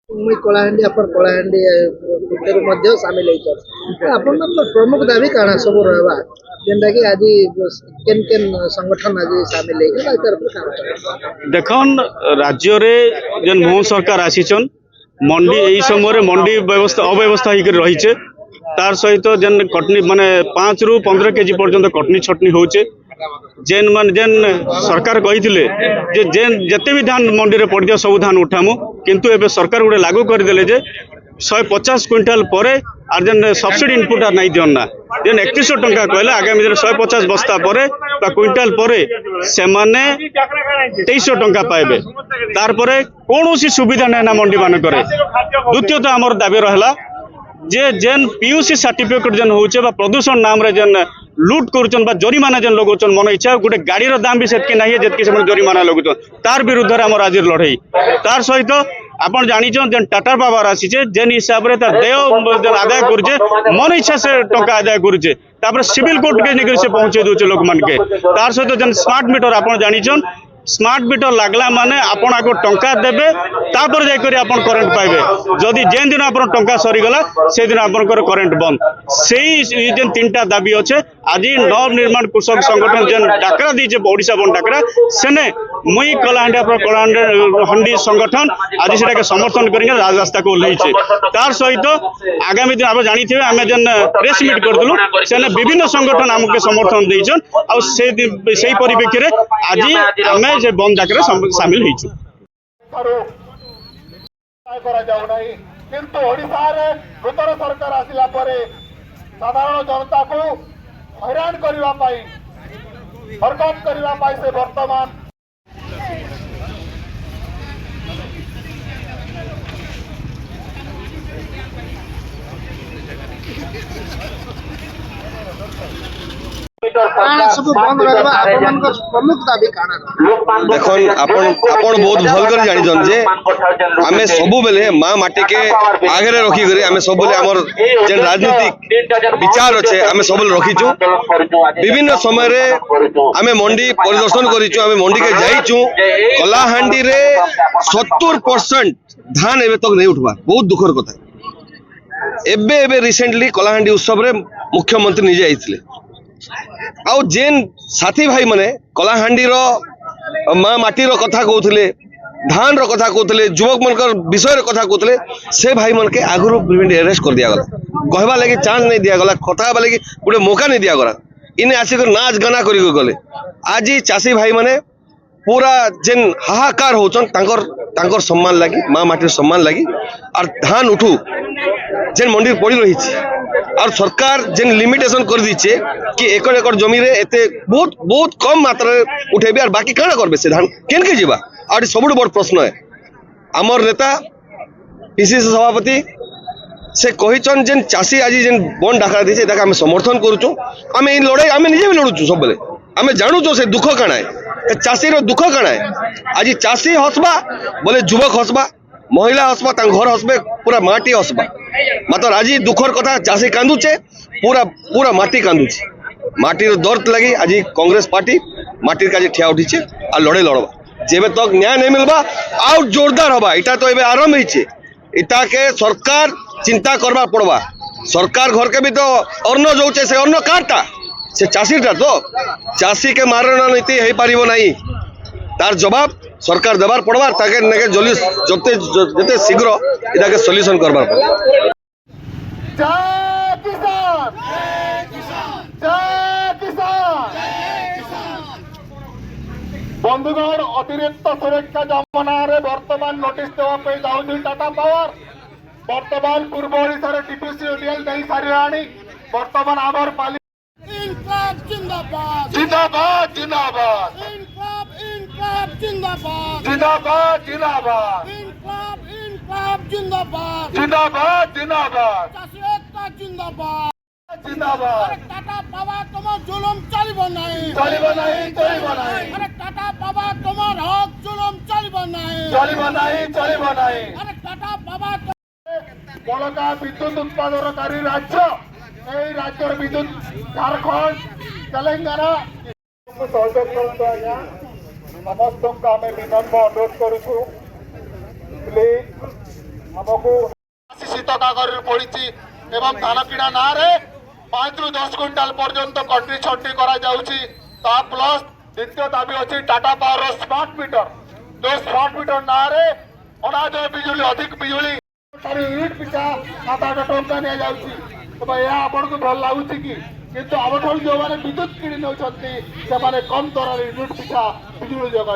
मुई कलाहांडी अपर कलाहांडी भितर मध्य सामिल अपन प्रमुख दाबी काଣା सब रहबा जेनटा कि आज केन केन संगठन आज सामिल देखन राज्य रे जेन मोहन सरकार आसीचन मंडी एई समय मंडी व्यवस्था अव्यवस्था होकर रही तार सहित जेन कटनी माने 5 रु 15 केजी पर्यंत कटनी छटनी होचे जेन मान जेन सरकार कही जेन जते भी धान मंडी रे पड़ सब धान उठामु किंतु एबे सरकार गुडे लागू कर देले जे 150 क्विंटाल परे आर जेन सब्सिडी इनपुट आर नहीं दियन ना जेन 3100 टंका कहले आगामी दिन 150 बस्ता परे बा क्विंटाल परे से माने 2300 टंका पाइबे तार परे कोनोसी सुविधा नै ना मंडी मान करे। द्वितीयतः हमर दाबी रहला जे जेन पीयूसी सर्टिफिकेट जेन होचे बा प्रदूषण नाम रे जेन लूट करुचन बा जरिमाना जेन लगुचन मन इच्छा गोटे गाड़ी रो दाम भी सेतके नाही जेतके से जरिमाना लगुचन तार विरुद्ध रे हमर आज लड़ई तार सहित आपण जानिचन जेन टाटा पावर आसीचे जेन हिसाब रे तार देय आदाय करूचे मन इच्छा से टंका आदाय करूचे तापर सिविल कोर्ट के निकर से पहुंचे दोचे लोक मन के तार सहित जेन स्मार्ट मीटर आपण जानिचन स्मार्ट मीटर लागला माने आपण आगो टंका देबे तापर जाय करी आपण करंट पाइबे जदि जेन दिन आपण टंका सरी गला से दिन आपण कर करंट बंद सेही जेन तीनटा दाबी अछि आज नव निर्माण कृषक संगठन जेन डाकरा दीचे ओडिसा बन डाकरा सेने मुई कलाहांडी अपन कलाहांडी संगठन आज सेटा के समर्थन करिके राजरास्ता को लईचे तार सहित आगामी दिन आप जानिथिबे आमे जेन प्रेस मीट करदलु सेने विभिन्न संगठन हमके समर्थन देइछन आ सेही परिप्रेक्षी रे आज आमे जे बंद डाकरे शामिल होइछु करा जाउ नाही किंतु ओडिसा रे नूतन सरकार आसिला परे साधारण जनता को हैरान करबा पाई हरकत करबा पाई से वर्तमान सब बंद रहबा आपन प्रमुख दाबी काଣା देखन आपण बहुत भल कर जानि जन जे हमें सबु बेले मां माटी के आगे रे रखी करे हमें सब बेले हमर जे राजनीतिक विचार अछि हमें सब बेले रखिचु विभिन्न समय रे हमें मंडी परिदर्शन करिचु हमें मंडी के जाइचु कलाहांडी रे 70% धान एबे तक नहीं उठबा बहुत दुखर कथा एबे एबे रिसेंटली कलाहांडी उत्सव रे मुख्यमंत्री निजे आइथिले आउ जेन साथी भाई माने कलाहांडी रो मां माटी रो कथा कहउथिले धान रो कथा कहउथिले युवक मनकर विषय रो कथा कहउथिले से भाई मन के आगुरु अरेस्ट कर दिया गला कहबा लागि चांस नहीं दिया गला कथा बा लागि गुटे मौका नहीं दिया गला इने आसी कर नाच गाना करी गले आज चासी भाई माने पूरा जेन हाहाकार होचन तांकर सम्मान लागि मां माटी सम्मान लागि और धान उठू जेन मंडी पड़ी रही और सरकार जेन लिमिटेशन कर दीचे कि एकड़ एकड़ जमी रे एते बहुत कम मात्रा उठेबे और बाकी काना करबे से धान केन के जीवा और सबुठ बड़ प्रश्न है आमर नेता पीसीसी सभापति से कहिचन जेन चासी आज जेन बन डाकरा दीचे ताका हम समर्थन करूछु हमें इन लड़ाई हमें निजे भी लड़ुछु सब बेले हमें जानुछु से दुख काना है चासी रो दुख काना है आज चासी हसबा बोले युवक हसबा महिला हसबा घर हसबे पूरा माटी हसबा मात्र आज दुखर कथा चाषी कांदुचे पूरा माटी कांदुचे माटीर दर्द लगी आज कांग्रेस पार्टी माटी का ठिया उठी और लड़े लड़बा जेबे तक न्याय नहीं मिलबा आउट जोरदार हवा इटा तो एबे आरंभ होइछे इटा के सरकार चिंता करबा पड़बा सरकार घर के भी तो अन्न जोचे से अन्न काटा से चाषीटा तो चाषी के मारण नीति हो पारिबो नहीं तार जवाब सरकार देवार पड़वा ताके नेके जल्दी जते शीघ्र इटाके सॉल्यूशन करबार पड़े। जय किसान जय किसान जय किसान बंधुगण अतिरिक्त सुरक्षा जमाना रे वर्तमान नोटिस देवा पे जाउनी टाटा पावर वर्तमान पूर्व ओडिसा रे टीपीसी ओडीएल दई सारिराणी वर्तमान आमर पाली इनकलाब जिंदाबाद जिंदाबाद जिंदाबाद इनकलाब जिंदाबाद जिंदाबाद जिंदाबाद इनकलाब जिंदाबाद जिंदाबाद जिंदाबाद चाषी एकता जिंदाबाद जिंदाबाद अरे टाटा पावर तुम्हार जुलुम चलिबो नहीं चलिबो नहीं अरे टाटा पावर तुम्हार हक जुलुम चलिबो नहीं अरे टाटा पावर बड़का विद्युत उत्पादनकारी राज्य এই রাজ্যের বিদ্যুৎ ঝাড়খণ্ড তেলেঙ্গানা সহযোগ করতো আজ্ঞা সমস্ত আমি বিনম্র অনুরোধ করুছু প্লিজ ଆମକୁ ଶୀତ କାଗଜରେ ପଡ଼ିଛି ଏବଂ ଧାନ କିଣା ନାଁରେ 5 ରୁ 10 କ୍ୱିଣ୍ଟାଲ ପର୍ଯ୍ୟନ୍ତ କଟନି ଛଟନି କରାଯାଉଛି। ତା ପ୍ଲସ୍ ଦ୍ୱିତୀୟ ଦାବି ଅଛି ଟାଟା ପାୱାରର ସ୍ମାର୍ଟ ମିଟର। ଯେଉଁ ସ୍ମାର୍ଟ ମିଟର ନାଁରେ ଅନାଦେୟ ବିଜୁଳି ଅଧିକ ବିଜୁଳି ୟୁନିଟ୍ ପିଛା 7-8 ଟଙ୍କା ନିଆଯାଉଛି। ତେବେ ଏହା ଆପଣଙ୍କୁ ଭଲ ଲାଗୁଛି କି? କିନ୍ତୁ ଆମଠାରୁ ଯେଉଁମାନେ ବିଦ୍ୟୁତ୍ କିଣି ନେଉଛନ୍ତି ସେମାନେ କମ୍ ଦରରେ ୟୁନିଟ୍ ପିଛା ବିଜୁଳି ଯୋଗାଇ